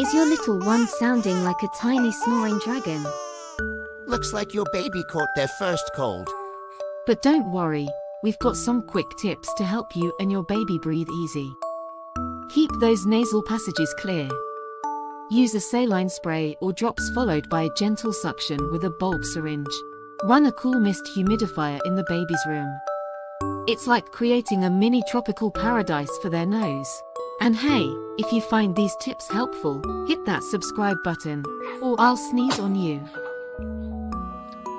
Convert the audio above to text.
Is your little one sounding like a tiny snoring dragon? Looks like your baby caught their first cold. But don't worry, we've got some quick tips to help you and your baby breathe easy. Keep those nasal passages clear. Use a saline spray or drops followed by a gentle suction with a bulb syringe. Run a cool mist humidifier in the baby's room. It's like creating a mini tropical paradise for their nose. And hey, if you find these tips helpful, hit that subscribe button, or I'll sneeze on you.